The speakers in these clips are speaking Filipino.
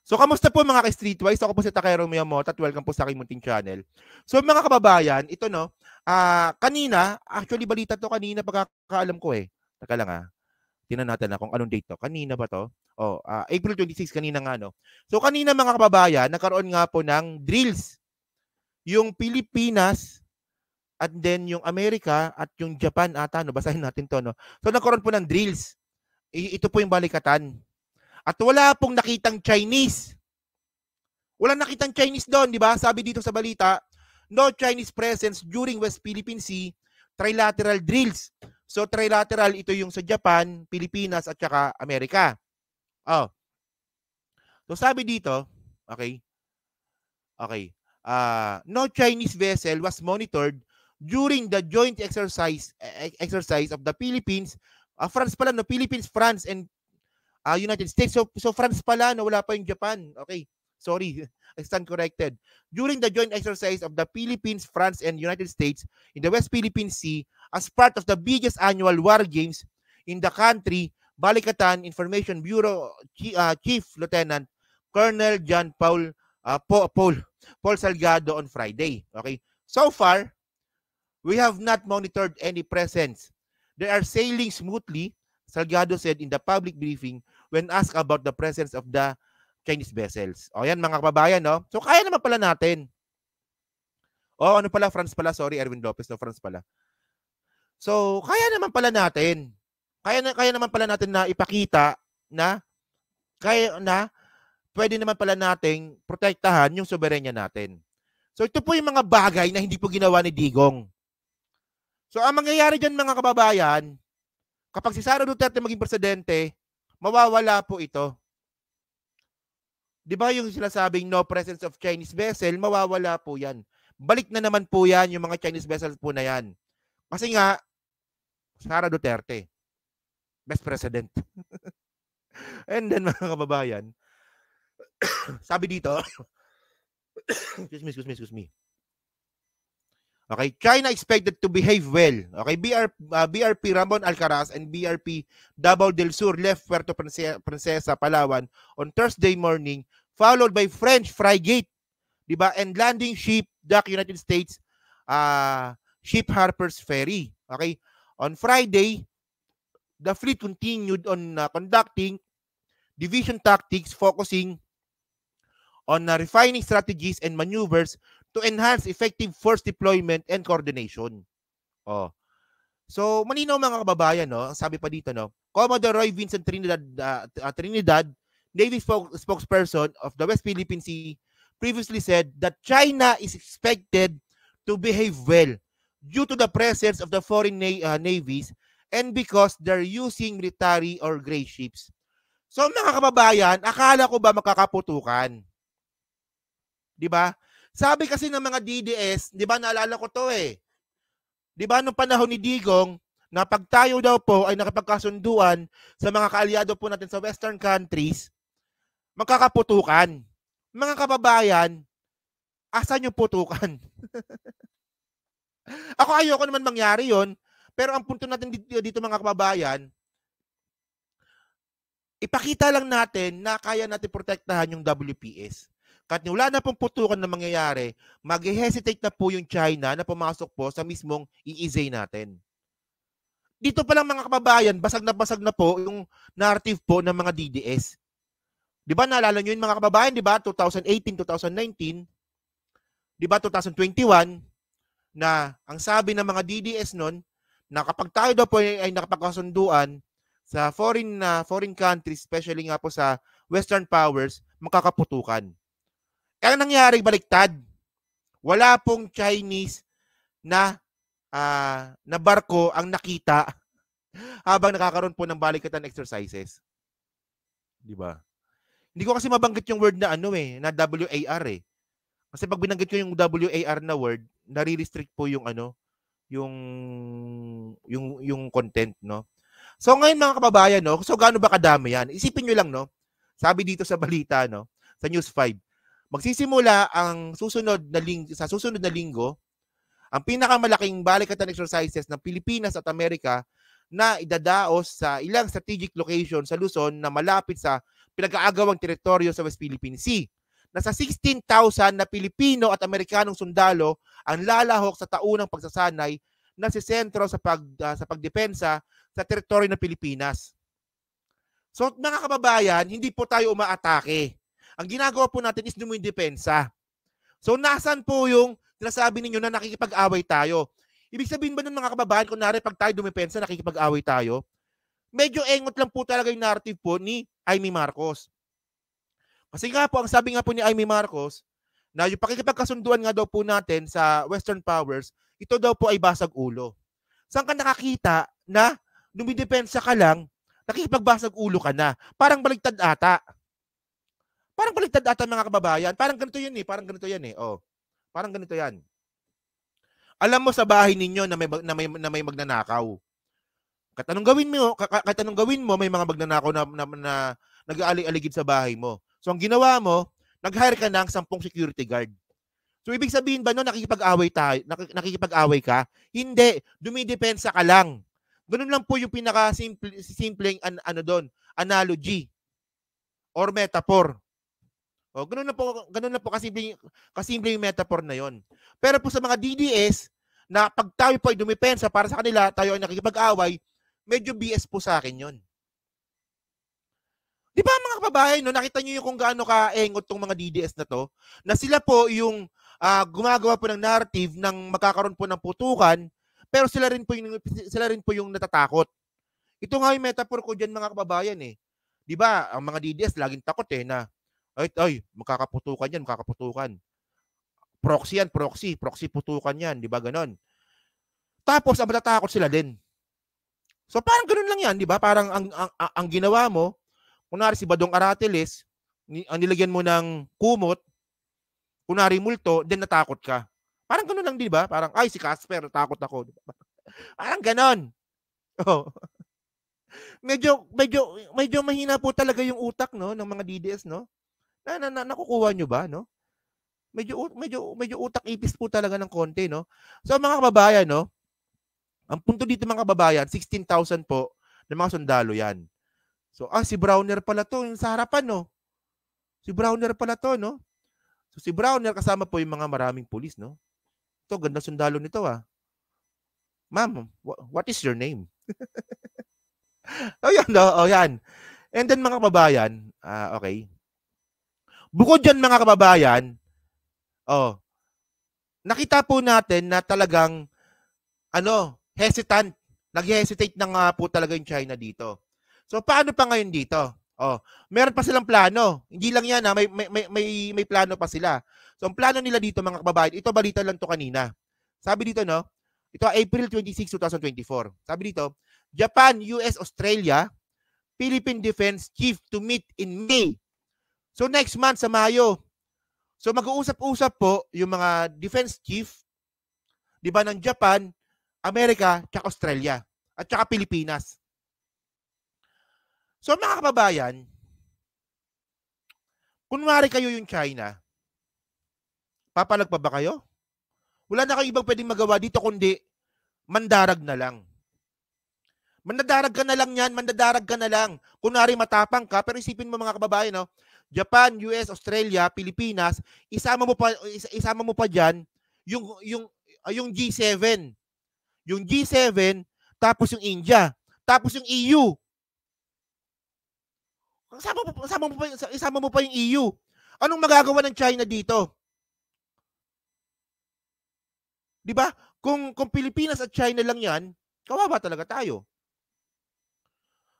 So, kamusta po mga ka-Streetwise? Ako po si Takero Miyamoto at welcome po sa aking munting channel. So, mga kababayan, ito no, kanina, actually balita to kanina pagkakaalam ko eh. Taka lang tingnan natin kung anong date to. Kanina ba to? April 26, kanina nga no. So, kanina mga kababayan, nagkaroon nga po ng drills. Yung Pilipinas, at then yung Amerika at yung Japan ata, no? Basahin natin to, no? So, nagkaroon po ng drills. Ito po yung balikatan. At wala pong nakitang Chinese. Walang nakitang Chinese doon, di ba? Sabi dito sa balita, no Chinese presence during West Philippine Sea trilateral drills. So trilateral, ito yung sa Japan, Pilipinas at saka Amerika. So sabi dito, okay. No Chinese vessel was monitored during the joint exercise of the Philippines, France pala, no? Philippines, France, and United States. So France pala, no? Wala pa yung Japan. Okay. Sorry, I stand corrected. During the joint exercise of the Philippines, France, and United States in the West Philippine Sea as part of the biggest annual war games in the country, Balikatan Information Bureau Chief Lieutenant Colonel John Paul Salgado on Friday. Okay. So far, we have not monitored any presence. They are sailing smoothly, Salgado said in the public briefing when asked about the presence of the Chinese vessels. O yan mga kababayan, no? So kaya naman pala natin. Ano pala, France pala, sorry, Erwin Lopez, no, France pala. So kaya naman pala natin. Kaya naman pala natin na ipakita na pwede naman pala nating protektahan yung soberenya natin. So ito po yung mga bagay na hindi po ginawa ni Digong. So ang mangyayari dyan mga kababayan, kapag si Sara Duterte maging presidente, mawawala po ito. Di ba yung sinasabing no presence of Chinese vessel, mawawala po yan. Balik na naman po yan, yung mga Chinese vessels po na yan. Kasi nga, Sara Duterte, best president. And then mga kababayan, sabi dito, excuse me. Okay, China expected to behave well. Okay, BRP Ramon Alcaraz and BRP Davao del Sur left Puerto Princesa, Palawan on Thursday morning, followed by French frigate, diba? And landing ship dock United States ship Harper's Ferry. Okay, on Friday, the fleet continued on conducting division tactics, focusing on refining strategies and maneuvers to enhance effective force deployment and coordination. So, malinaw mga kababayan, no? Sabi pa dito, no? Commodore Roy Vincent Trinidad, Navy spokesperson of the West Philippine Sea, previously said that China is expected to behave well due to the presence of the foreign navies and because they're using military or gray ships. So, mga kababayan, akala ko ba makakaputukan? Di ba? Sabi kasi ng mga DDS, di ba, naalala ko to eh. Di ba, nung panahon ni Digong, na pag tayo daw po ay nakapagkasunduan sa mga kaalyado po natin sa Western countries, magkakaputukan. Mga kababayan, asan yung putukan? Ako ayoko naman mangyari yon, pero ang punto natin dito mga kababayan, ipakita lang natin na kaya natin protektahan yung WPS. Kahit wala na pong putukan na mangyayari, mag-hesitate na po yung China na pumasok po sa mismong EEZ natin. Dito pa lang mga kababayan, basag na po yung narrative po ng mga DDS. Di ba, naalala nyo yung mga kababayan, di ba, 2018, 2019, di ba, 2021, na ang sabi ng mga DDS nun, na kapag tayo daw po ay nakapagkasunduan sa foreign countries, especially nga po sa Western powers, makakaputukan. Kaya nangyari baliktad. Wala pong Chinese na barko ang nakita habang nakakaroon po ng balikatan exercises. Di ba? Hindi ko kasi mabanggit yung word na na WAR eh. Kasi pag binanggit ko yung WAR na word, nare-restrict po yung yung content, no? So ngayon mga kababayan, no, so gaano ba kadami yan? Isipin nyo lang, no? Sabi dito sa balita, no, sa News 5. Magsisimula ang susunod na linggo, ang pinakamalaking balikatan exercises ng Pilipinas at Amerika na idadaos sa ilang strategic location sa Luzon na malapit sa pinag-aagawang teritoryo sa West Philippine Sea. Nasa 16,000 na Pilipino at Amerikanong sundalo ang lalahok sa taunang pagsasanay na si sentro sa pagdepensa sa teritoryo ng Pilipinas. So mga kababayan, hindi po tayo umaatake. Ang ginagawa po natin is dumidepensa. So nasan po yung sinasabi ninyo na nakikipag-away tayo? Ibig sabihin ba ng mga kababayan, kunwari pag tayo dumipensa, nakikipag-away tayo? Medyo engot lang po talaga yung narrative po ni Amy Marcos. Kasi nga po, ang sabi nga po ni Amy Marcos, na yung pakikipagkasunduan nga daw po natin sa Western powers, ito daw po ay basag ulo. Saan ka nakakita na dumidepensa ka lang, nakikipagbasag ulo ka na? Parang baligtad ata. Parang baligtad ata mga kababayan. Parang ganito yan eh. Parang ganito yan eh. Oh. Parang ganito yan. Alam mo sa bahay ninyo na may magnanakaw. Kahit anong gawin mo, may mga magnanakaw na nag-aalig-aligid sa bahay mo. So ang ginawa mo, nag-hire ka ng 10 security guard. So ibig sabihin ba no, nakikipag-away ka? Hindi, dumidepensa ka lang. Ganun lang po yung pinaka-simpleng analogy or metaphor. O, ganun na po kasimple yung metaphor na yon. Pero po sa mga DDS, na pag tayo po ay dumipensa para sa kanila, tayo ay nakikipag-away, medyo BS po sa akin yon. Di ba mga kababayan, no, nakita nyo yung kung gaano ka-engot tong mga DDS na to, na sila po yung gumagawa po ng narrative ng magkakaroon po ng putukan, pero sila rin po yung natatakot. Ito nga yung metaphor ko dyan mga kababayan eh. Di ba, ang mga DDS laging takot eh na, ay, magkakaputukan yan, magkakaputukan. Proxy yan, proxy putukan yan, di ba ganon? Tapos, ang matatakot sila din. So, parang ganon lang yan, di ba? Parang ang ginawa mo, kunwari si Badong Aratiles, ang nilagyan mo ng kumot, kunwari multo, then natakot ka. Parang ganon lang, di ba? Parang, ay, si Casper, takot ako. Diba? Parang ganon. Oh. Medyo mahina po talaga yung utak, no, ng mga DDS, no? Nakukuha nyo ba, no? Medyo utak-ipis po talaga ng konti, no? So, mga kababayan, no? Ang punto dito, mga kababayan, 16,000 po ng mga sundalo yan. So, si Browner pala to, yung sa harapan, no? Si Browner pala to, no? So, si Browner kasama po yung mga maraming pulis, no? Ito, ganda sundalo nito, ah. Ma'am, what is your name? Yan, no? Yan. And then, mga kababayan, okay. Bukod dyan, mga kababayan, nakita po natin na talagang, hesitant. Nag-hesitate na nga po talaga yung China dito. So, paano pa ngayon dito? Meron pa silang plano. Hindi lang yan, may plano pa sila. So, ang plano nila dito, mga kababayan, ito balita lang to kanina. Sabi dito, no? Ito, April 26, 2024. Sabi dito, Japan, US, Australia, Philippine Defense Chief to meet in May. So, next month sa Mayo. So, mag-uusap-usap po yung mga defense chief, di ba, ng Japan, Amerika, tsaka Australia, at tsaka Pilipinas. So, mga kababayan, kunwari kayo yung China, papalag pa ba kayo? Wala na kayong ibang pwedeng magawa dito kundi mandarag na lang. Mandadarag ka na lang yan, mandadarag ka na lang. Kunwari matapang ka, pero isipin mo mga kababayan, no? Japan, US, Australia, Pilipinas, isama mo pa diyan yung G7. Yung G7, tapos yung India, tapos yung EU. Isama mo pa yung EU. Anong magagawa ng China dito? 'Di ba? Kung Pilipinas at China lang 'yan, kawawa talaga tayo.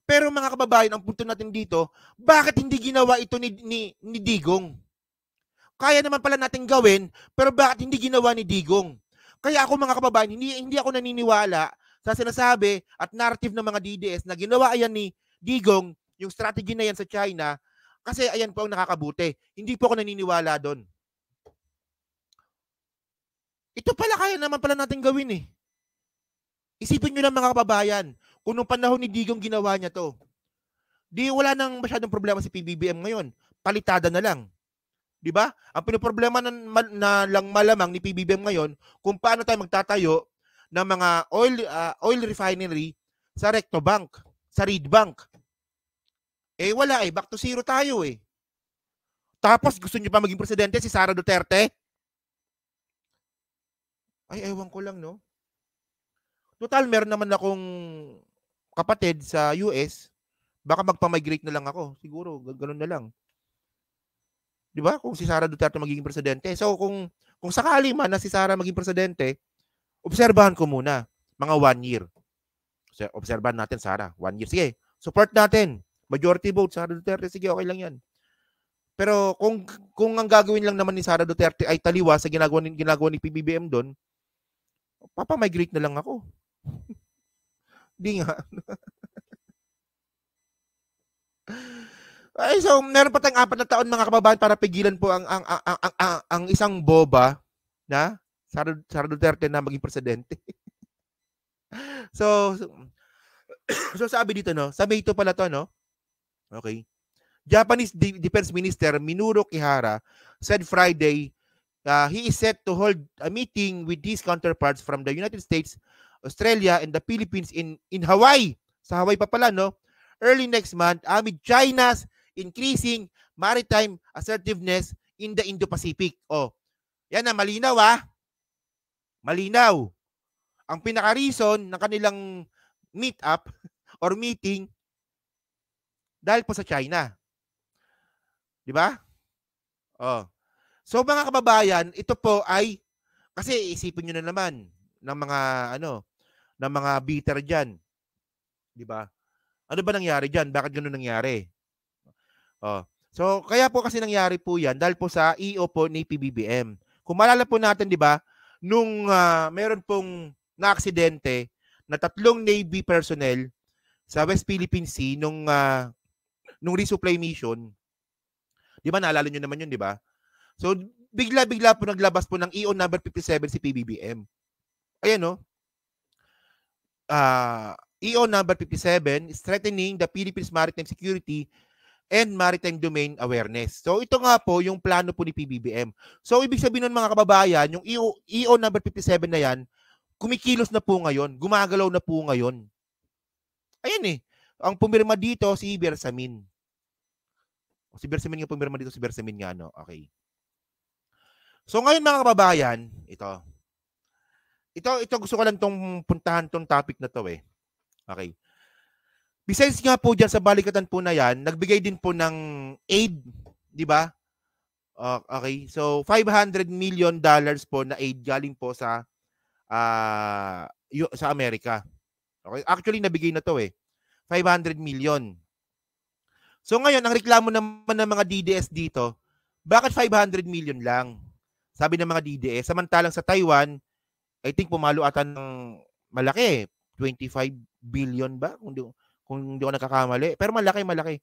Pero mga kababayan, ang punto natin dito, bakit hindi ginawa ito ni Digong? Kaya naman pala natin gawin, pero bakit hindi ginawa ni Digong? Kaya ako mga kababayan, hindi ako naniniwala sa sinasabi at narrative ng mga DDS na ginawa ayan ni Digong, yung strategy na yan sa China, kasi ayan po ang nakakabuti. Hindi po ako naniniwala doon. Ito pala kaya naman pala natin gawin eh. Isipin nyo lang mga kababayan, kung nung panahon ni Digong ginawa niya to, di wala nang masyadong problema si PBBM ngayon. Palitada na lang. Di ba? Ang pinoproblema na lang malamang ni PBBM ngayon, kung paano tayo magtatayo ng mga oil refinery sa Recto Bank, sa Reed Bank. Wala eh. Back to zero tayo eh. Tapos gusto niyo pa maging presidente si Sara Duterte? Ay, ewan ko lang, no? Total, meron naman akong kapatid sa US. Baka magpa-migrate na lang ako. Siguro, ganoon na lang. Di ba? Kung si Sara Duterte magiging presidente. So, kung sakali man na si Sara maging presidente, obserbahan ko muna. Mga 1 year. Obserbahan natin, Sara. 1 year. Sige, support natin. Majority vote, Sara Duterte. Sige, okay lang yan. Pero kung ang gagawin lang naman ni Sara Duterte ay taliwa sa ginagawa ni PBBM doon, papa-migrate na lang ako. Di nga. Ay, so meron pa tayong 4 na taon mga kababayan para pigilan po ang isang boba na Sara Duterte na maging presidente. so sabi dito, no? Sabi ito pala to, no? Okay. Japanese Defense Minister Minoru Kihara said Friday he is set to hold a meeting with his counterparts from the United States, Australia, and the Philippines in Hawaii. Sa Hawaii pa pala, no? Early next month amid China's increasing maritime assertiveness in the Indo-Pacific. Oh, yan na, malinaw Malinaw. Ang pinaka-reason ng kanilang meet-up or meeting dahil po sa China. Di ba? Oh. So mga kababayan, ito po ay kasi isipin niyo na naman ng mga bitter diyan. Di ba? Ano ba nangyari diyan? Bakit ganoon nangyari? Oh. So kaya po kasi nangyari po 'yan dahil po sa EO po ni PBBM. Kung maalala po natin, di ba, nung meron pong naaksidente na 3 Navy personnel sa West Philippine Sea nung resupply mission. Di ba, naalala nyo naman yun, di ba? So, bigla-bigla po naglabas po ng EO number 57 si PBBM. Ayan, no? EO number 57, strengthening the Philippines maritime security and maritime domain awareness. So, ito nga po yung plano po ni PBBM. So, ibig sabihin nun mga kababayan, yung EO number 57 na yan, kumikilos na po ngayon, gumagalaw na po ngayon. Ayan eh. Ang pumirma dito, si Bersamin. Si Bersamin nga pumirma dito, si Bersamin nga, no? Okay. So ngayon mga kababayan, ito gusto ko lang tong puntahan tong topic na to eh. Okay. Besides nga po dyan sa balikatan po na yan, nagbigay din po ng aid, di ba? Okay. So $500 million po na aid galing po sa Amerika. Okay. Actually nabigay na to eh. 500 million. So ngayon, ang reklamo naman ng mga DDS dito, bakit 500 million lang? Sabi ng mga DDS, samantalang sa Taiwan, I think pumalo ata ng malaki, 25 billion ba? Kung hindi ako nakakamali. Pero malaki.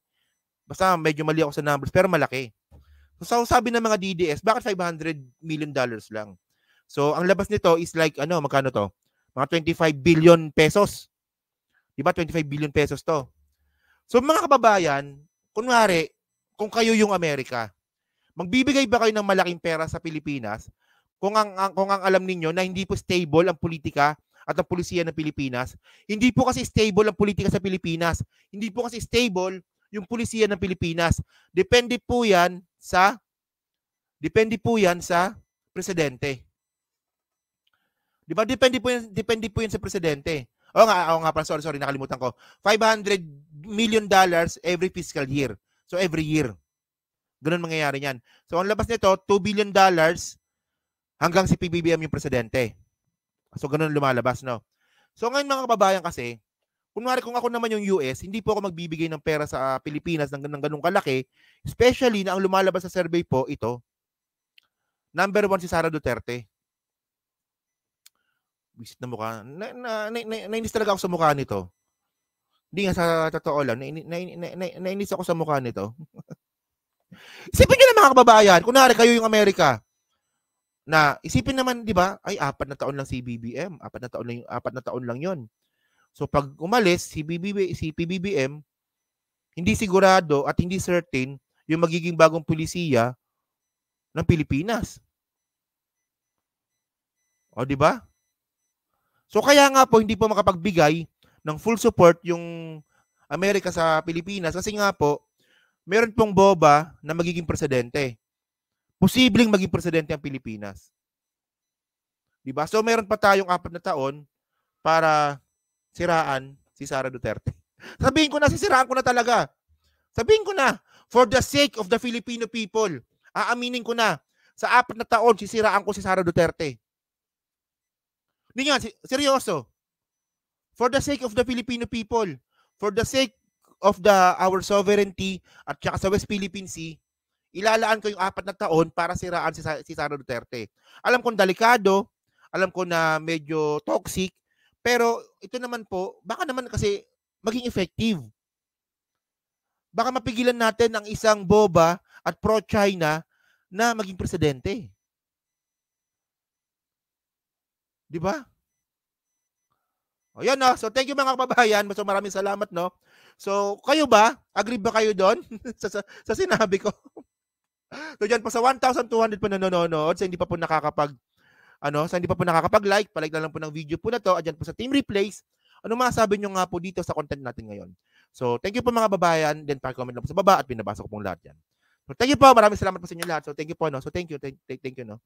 Basta medyo mali ako sa numbers, pero malaki. So sabi ng mga DDS, bakit 500 million dollars lang? So ang labas nito is like, magkano to? Mga 25 billion pesos. Diba? 25 billion pesos to. So mga kababayan, kunwari, kung kayo yung Amerika, magbibigay ba kayo ng malaking pera sa Pilipinas kung ang alam ninyo na hindi po stable ang politika at ang pulisiya ng Pilipinas? Hindi po kasi stable ang politika sa Pilipinas. Hindi po kasi stable yung pulisiya ng Pilipinas. Depende po yan sa presidente. Di ba? Depende po yan sa presidente. Oo nga, sorry, nakalimutan ko. $500 million every fiscal year. So, every year. Ganun mangyayari yan. So, ang labas nito, $2 billion hanggang si PBBM yung presidente. So, ganun lumalabas, no? So, ngayon mga kababayan kasi, kunwari kung ako naman yung US, hindi po ako magbibigay ng pera sa Pilipinas ng ganung kalaki, especially na ang lumalabas sa survey po, ito, number 1 si Sara Duterte. Visit na mukha. Nainis talaga ako sa mukha nito. Hindi nga, sa totoo lang, nainis ako sa mukha nito. Isipin nyo na mga kababayan, kunwari kayo yung Amerika, na isipin naman, di ba, ay 4 na taon lang si BBM, 4 na taon lang yon. So pag umalis si PBBM, hindi sigurado at hindi certain yung magiging bagong pulisiya ng Pilipinas. O di ba? So kaya nga po hindi po makapagbigay ng full support yung Amerika sa Pilipinas kasi nga po, meron pong boba na magiging presidente. Posibleng maging presidente ang Pilipinas. Diba? So meron pa tayong 4 na taon para siraan si Sara Duterte. Sabihin ko na, sisiraan ko na talaga. Sabihin ko na, for the sake of the Filipino people, aaminin ko na, sa 4 na taon, sisiraan ko si Sara Duterte. Hindi nga, seryoso. For the sake of the Filipino people, for the sake of our sovereignty at saka sa West Philippine Sea, ilalaan ko yung 4 na taon para siraan si Sara Duterte. Alam kong delikado, alam ko na medyo toxic, pero ito naman po, baka naman kasi maging effective. Baka mapigilan natin ang isang boba at pro-China na maging presidente. Di ba? O yan, no? So thank you mga kababayan. So maraming salamat, no? So kayo ba? Agree ba kayo doon sa sinabi ko? So dyan po sa 1,200 po nanonood, sa hindi pa po nakakapag-like, palike na lang po ng video po na to. At dyan po sa Team Replays, ano masasabi nyo nga po dito sa content natin ngayon? So thank you po mga babayan, then pa-comment lang po sa baba at pinabasa ko pong lahat yan. So thank you po, maraming salamat po sa inyo lahat. So thank you po, no? So thank you, no?